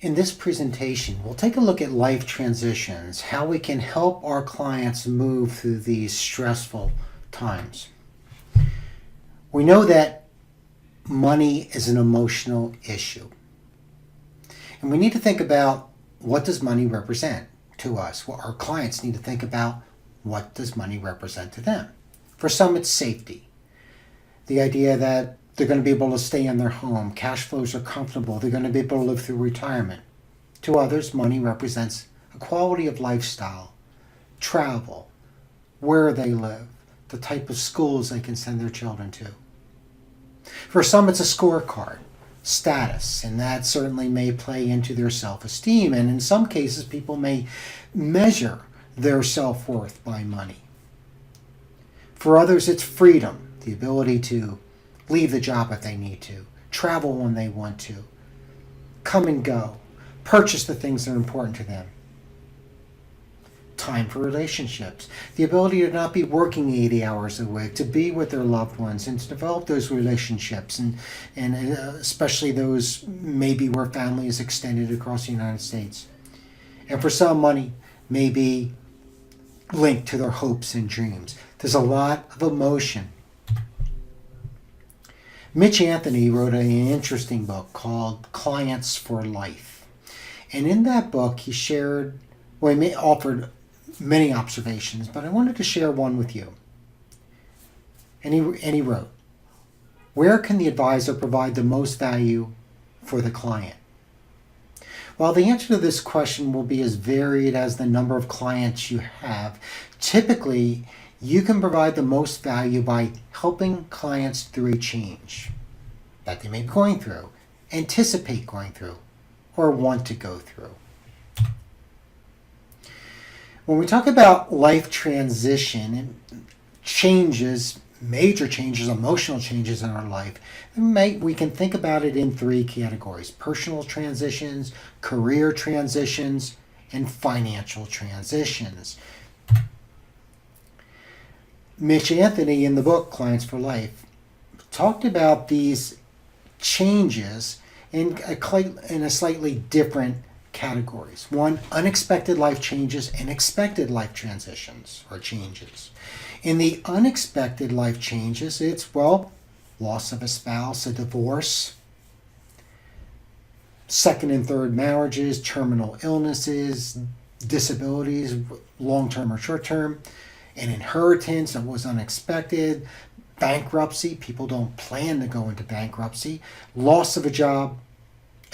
In this presentation, we'll take a look at life transitions, how we can help our clients move through these stressful times. We know that money is an emotional issue. And we need to think about, what does money represent to us? Well, our clients need to think about, what does money represent to them? For some, it's safety. The idea that they're going to be able to stay in their home, cash flows are comfortable, they're going to be able to live through retirement. To others, money represents a quality of lifestyle, travel, where they live, the type of schools they can send their children to. For some, it's a scorecard, status, and that certainly may play into their self-esteem. And in some cases, people may measure their self-worth by money. For others, it's freedom, the ability to leave the job if they need to, travel when they want to, come and go, purchase the things that are important to them. Time for relationships, the ability to not be working 80 hours a week, to be with their loved ones and to develop those relationships, and especially those maybe where family is extended across the United States. And for some, money may be linked to their hopes and dreams. There's a lot of emotion. Mitch Anthony wrote an interesting book called Clients for Life. And in that book, he offered many observations, but I wanted to share one with you. And he wrote, where can the advisor provide the most value for the client? While the answer to this question will be as varied as the number of clients you have, typically you can provide the most value by helping clients through a change that they may be going through, anticipate going through, or want to go through. When we talk about life transition and changes, major changes, emotional changes in our life, we can think about it in three categories: personal transitions, career transitions, and financial transitions. Mitch Anthony, in the book Clients for Life, talked about these changes in a slightly different categories. One, unexpected life changes and expected life transitions or changes. In the unexpected life changes, it's, loss of a spouse, a divorce, second and third marriages, terminal illnesses, disabilities, long-term or short-term, an inheritance that was unexpected, bankruptcy, people don't plan to go into bankruptcy, loss of a job,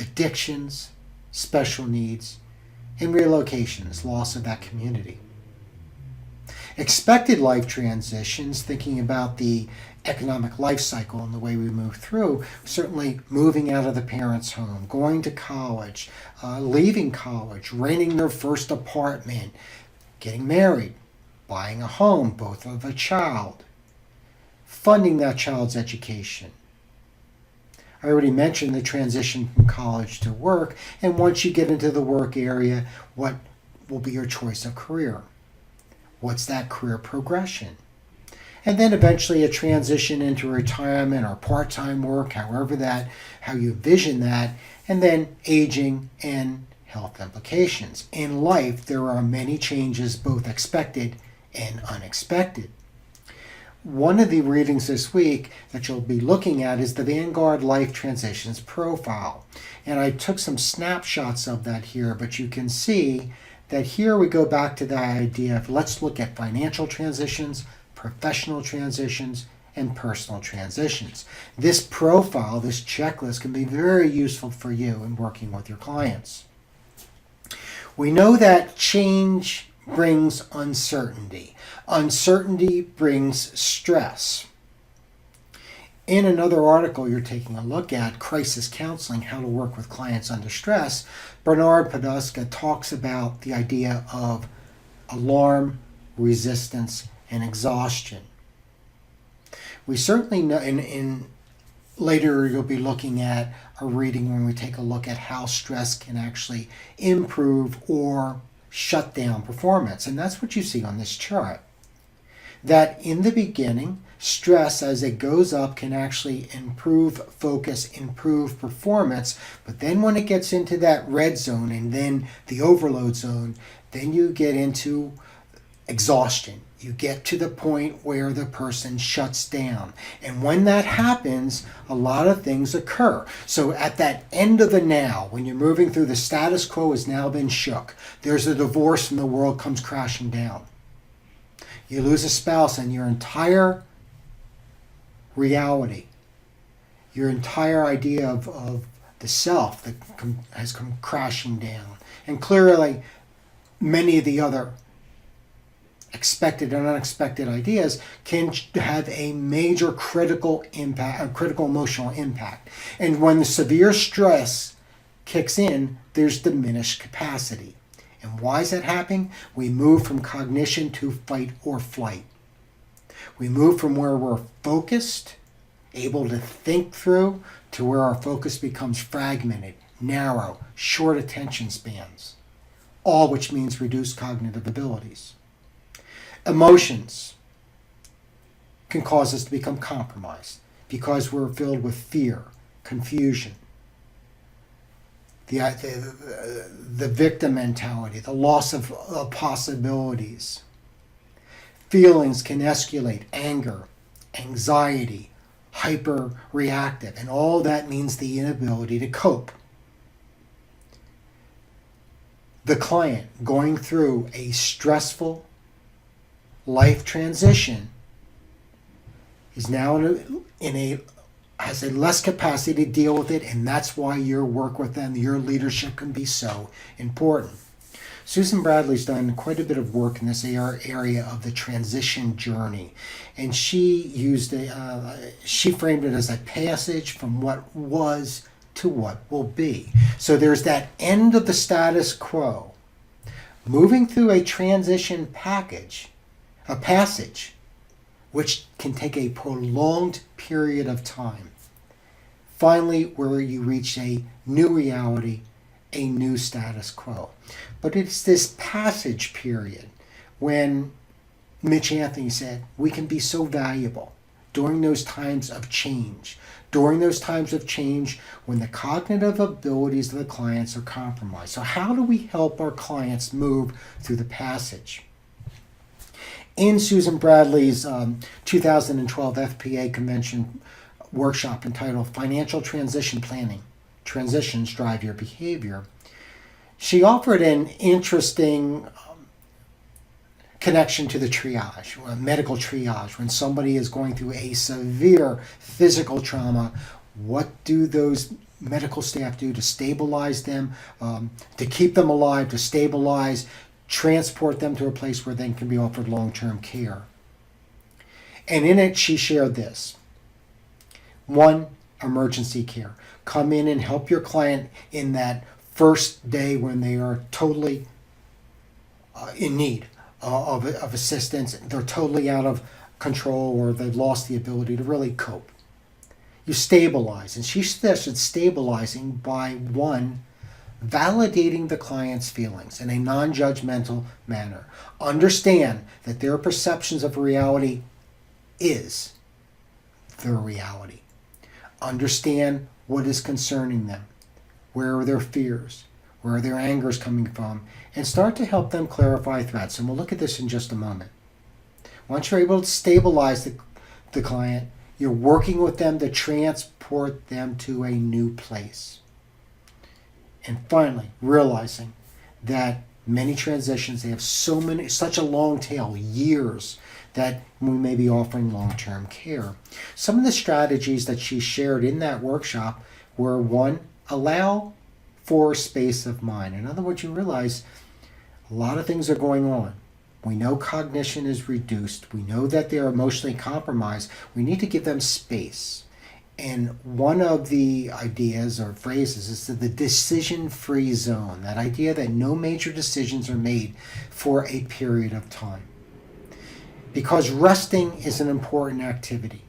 addictions, special needs, and relocations, loss of that community. Expected life transitions, thinking about the economic life cycle and the way we move through, certainly moving out of the parents' home, going to college, leaving college, renting their first apartment, getting married, buying a home, both of a child, funding that child's education. I already mentioned the transition from college to work, and once you get into the work area, what will be your choice of career? What's that career progression? And then eventually a transition into retirement or part-time work, how you envision that, and then aging and health implications. In life, there are many changes, both expected and unexpected. One of the readings this week that you'll be looking at is the Vanguard Life Transitions Profile. And I took some snapshots of that here, but you can see that here we go back to the idea of, let's look at financial transitions, professional transitions, and personal transitions. This profile, this checklist, can be very useful for you in working with your clients. We know that change brings uncertainty. Uncertainty brings stress. In another article you're taking a look at, Crisis Counseling, How to Work with Clients Under Stress, Bernard Podesta talks about the idea of alarm, resistance, and exhaustion. We certainly know, in later you'll be looking at a reading when we take a look at how stress can actually improve or shut down performance. And that's what you see on this chart. that in the beginning, stress as it goes up can actually improve focus, improve performance, but then when it gets into that red zone and then the overload zone, then you get into exhaustion. You get to the point where the person shuts down. And when that happens, a lot of things occur. So at that end of the now, when you're moving through, the status quo has now been shook. There's a divorce and the world comes crashing down. You lose a spouse and your entire reality, your entire idea of the self that has come crashing down. And clearly, many of the other expected and unexpected ideas can have a major critical impact, a critical emotional impact. And when the severe stress kicks in, there's diminished capacity. And why is that happening? We move from cognition to fight or flight. We move from where we're focused, able to think through, to where our focus becomes fragmented, narrow, short attention spans, all which means reduced cognitive abilities. Emotions can cause us to become compromised because we're filled with fear, confusion, the victim mentality, the loss of possibilities. Feelings can escalate, anger, anxiety, hyper-reactive, and all that means the inability to cope. The client going through a stressful life transition is now has a less capacity to deal with it, and that's why your work with them, your leadership can be so important. Susan Bradley's done quite a bit of work in this area of the transition journey, and she framed it as a passage from what was to what will be. So there's that end of the status quo, moving through a transition passage, which can take a prolonged period of time. Finally, where you reach a new reality, a new status quo. But it's this passage period when Mitch Anthony said we can be so valuable during those times of change, when the cognitive abilities of the clients are compromised. So how do we help our clients move through the passage? In Susan Bradley's 2012 FPA convention workshop entitled Financial Transition Planning, Transitions Drive Your Behavior, she offered an interesting connection to the triage, medical triage. When somebody is going through a severe physical trauma, what do those medical staff do to stabilize them, to keep them alive, to stabilize, transport them to a place where they can be offered long-term care? And in it, she shared this. 1, emergency care. Come in and help your client in that first day when they are totally in need of assistance. They're totally out of control or they've lost the ability to really cope. You stabilize. And she suggested stabilizing by 1, validating the client's feelings in a non-judgmental manner. Understand that their perceptions of reality is their reality. Understand what is concerning them. Where are their fears? Where are their angers coming from? And start to help them clarify threats. And we'll look at this in just a moment. Once you're able to stabilize the client, you're working with them to transport them to a new place. And finally, realizing that many transitions, they have such a long tail, years, that we may be offering long-term care. Some of the strategies that she shared in that workshop were 1, allow for space of mind. In other words, you realize a lot of things are going on. We know cognition is reduced. We know that they're emotionally compromised. We need to give them space. And one of the ideas or phrases is the decision-free zone, that idea that no major decisions are made for a period of time. Because resting is an important activity.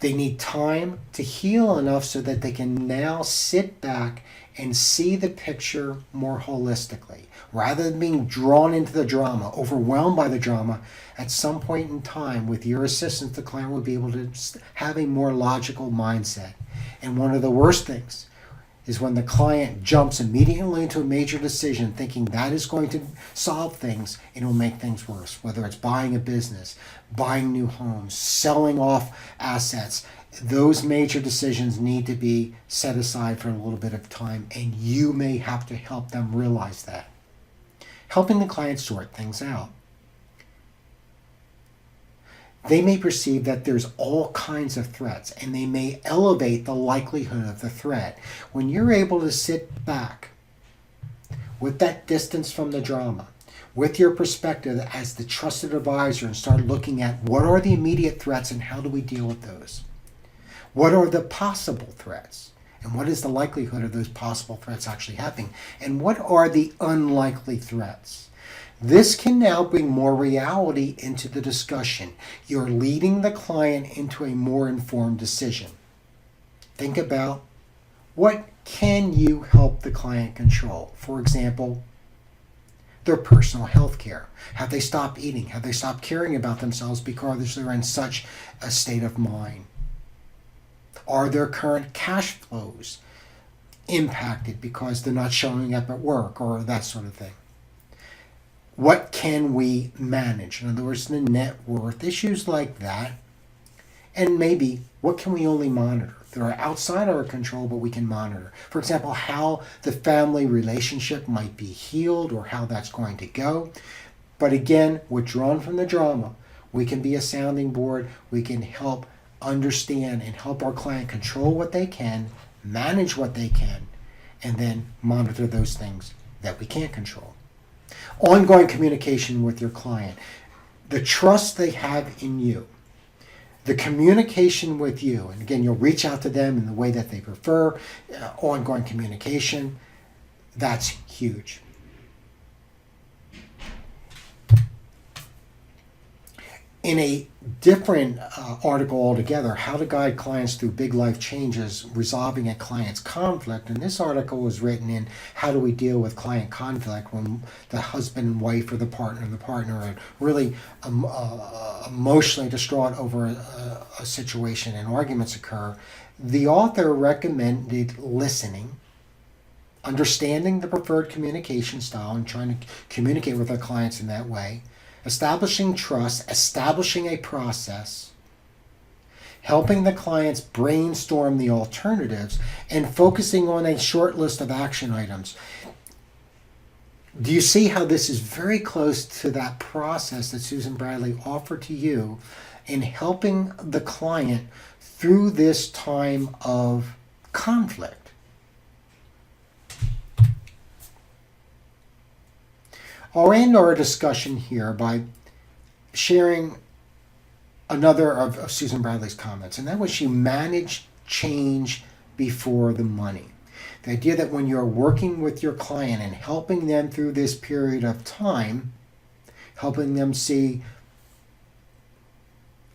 They need time to heal enough so that they can now sit back and see the picture more holistically. Rather than being drawn into the drama, overwhelmed by the drama, at some point in time, with your assistance, the client will be able to have a more logical mindset. And one of the worst things is when the client jumps immediately into a major decision thinking that is going to solve things, and it will make things worse. Whether it's buying a business, buying new homes, selling off assets, those major decisions need to be set aside for a little bit of time, and you may have to help them realize that. Helping the client sort things out. They may perceive that there's all kinds of threats, and they may elevate the likelihood of the threat. When you're able to sit back with that distance from the drama, with your perspective as the trusted advisor, and start looking at what are the immediate threats and how do we deal with those? What are the possible threats? And what is the likelihood of those possible threats actually happening? And what are the unlikely threats? This can now bring more reality into the discussion. You're leading the client into a more informed decision. Think about, what can you help the client control? For example, their personal health care. Have they stopped eating? Have they stopped caring about themselves because they're in such a state of mind? Are their current cash flows impacted because they're not showing up at work, or that sort of thing? What can we manage? In other words, the net worth, issues like that. And maybe, what can we only monitor? That are outside our control, but we can monitor. For example, how the family relationship might be healed, or how that's going to go. But again, withdrawn from the drama, we can be a sounding board. We can help understand and help our client control what they can, manage what they can, and then monitor those things that we can't control. Ongoing communication with your client. The trust they have in you. The communication with you. And again, you'll reach out to them in the way that they prefer. Ongoing communication. That's huge. In a different article altogether, How to Guide Clients Through Big Life Changes, Resolving a Client's Conflict. And this article was written in How Do We Deal with Client Conflict when the husband and wife, or the partner are really emotionally distraught over a situation and arguments occur. The author recommended listening, understanding the preferred communication style and trying to communicate with our clients in that way, establishing trust, establishing a process, helping the clients brainstorm the alternatives, and focusing on a short list of action items. Do you see how this is very close to that process that Susan Bradley offered to you in helping the client through this time of conflict? I'll end our discussion here by sharing another of Susan Bradley's comments, and that was she managed change before the money. The idea that when you're working with your client and helping them through this period of time, helping them see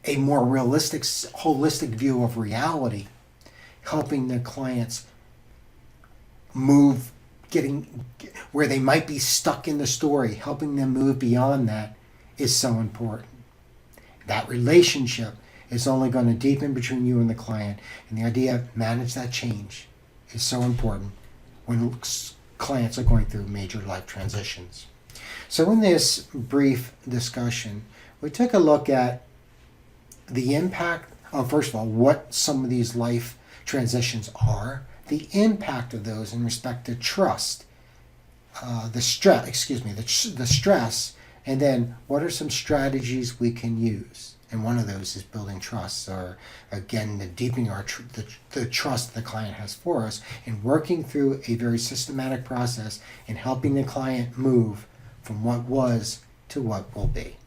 a more realistic, holistic view of reality, helping the clients move, getting where they might be stuck in the story, helping them move beyond that is so important. That relationship is only going to deepen between you and the client, and the idea of manage that change is so important when clients are going through major life transitions. So in this brief discussion, we took a look at the impact of, first of all, what some of these life transitions are, the impact of those in respect to trust, the stress, and then what are some strategies we can use? And one of those is building trust, or again, the deepening the trust the client has for us, and working through a very systematic process in helping the client move from what was to what will be.